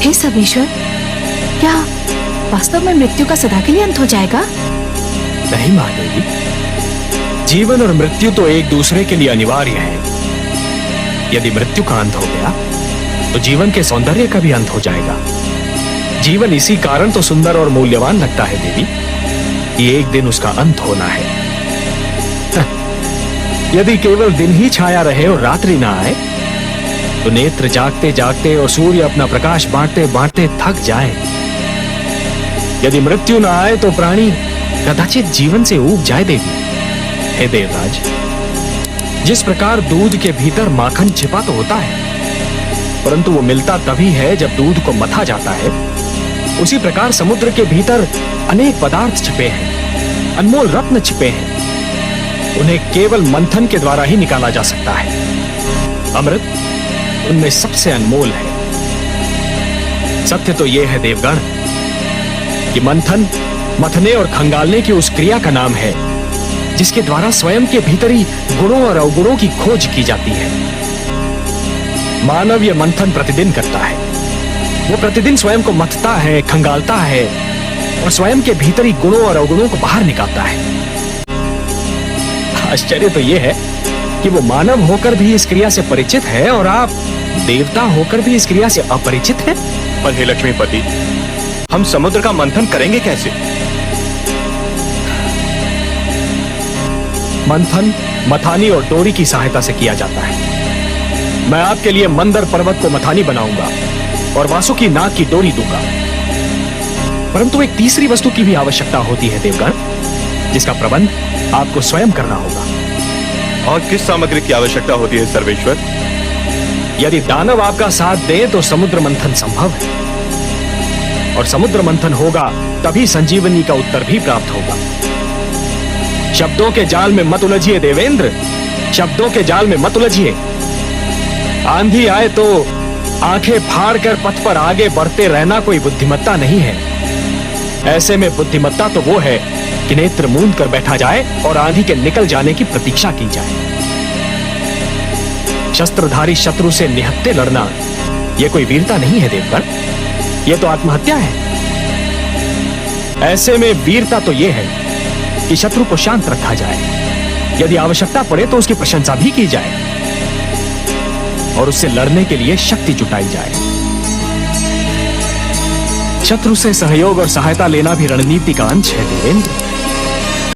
हे सर्वेश्वर, क्या वास्तव में मृत्यु का सदा के लिए अंत हो जाएगा? नहीं महादेवी, जीवन और मृत्यु तो एक दूसरे के लिए अनिवार्य है। यदि मृत्यु का अंत हो गया तो जीवन के सौंदर्य का भी अंत हो जाएगा। जीवन इसी कारण तो सुंदर और मूल्यवान लगता है देवी, कि एक दिन उसका अंत होना है। यदि केवल दिन ही छाया रहे और रात्रि ना आए तो नेत्र जागते जागते और सूर्य अपना प्रकाश बांटते बांटते थक जाए। यदि मृत्यु ना आए तो प्राणी कदाचित जीवन से ऊब जाए देवी। हे देवराज, जिस प्रकार दूध के भीतर माखन छिपा तो होता है, परंतु वो मिलता तभी है जब दूध को मथा जाता है, उसी प्रकार समुद्र के भीतर अनेक पदार्थ छिपे हैं, अनमोल रत्न छिपे हैं। उन्हें केवल मंथन के द्वारा ही निकाला जा सकता है। अमृत उनमें सबसे अनमोल है। सत्य तो यह है देवगण कि मंथन मथने और खंगालने की उस क्रिया का नाम है जिसके द्वारा स्वयं के भीतरी गुणों और अवगुणों की खोज की जाती है। मानव यह मंथन प्रतिदिन करता है। वो प्रतिदिन स्वयं को मथता है, खंगालता है और स्वयं के भीतरी गुणों और अवगुणों को बाहर निकालता है। आश्चर्य तो यह है कि वो मानव होकर भी इस क्रिया से परिचित है और आप देवता होकर भी इस क्रिया से अपरिचित हैं। पर हे लक्ष्मीपति, हम समुद्र का मंथन करेंगे कैसे? मंथन मथानी और डोरी की सहायता से किया जाता है। मैं आपके लिए मंदर पर्वत को मथानी बनाऊंगा और वासुकी नाग की डोरी दूंगा। परंतु एक तीसरी वस्तु की भी आवश्यकता होती है देवगण, जिसका प्रबंध आपको स्वयं करना होगा। और किस सामग्री की आवश्यकता होती है सर्वेश्वर? यदि दानव आपका साथ दे तो समुद्र मंथन संभव है, और समुद्र मंथन होगा तभी संजीवनी का उत्तर भी प्राप्त होगा। शब्दों के जाल में मत उलझिए देवेंद्र, शब्दों के जाल में मत उलझिए। आंधी आए तो आंखें फाड़कर पथ पर आगे बढ़ते रहना कोई बुद्धिमत्ता नहीं है। ऐसे में बुद्धिमत्ता तो वो है कि नेत्र मूंद कर बैठा जाए और आंधी के निकल जाने की प्रतीक्षा की जाए। शस्त्रधारी शत्रु से निहत्थे लड़ना यह कोई वीरता नहीं है देवगण, यह तो आत्महत्या है। ऐसे में वीरता तो यह है कि शत्रु को शांत रखा जाए, यदि आवश्यकता पड़े तो उसकी प्रशंसा भी की जाए और उससे लड़ने के लिए शक्ति जुटाई जाए। शत्रु से सहयोग और सहायता लेना भी रणनीति का अंश है देवेंद्र।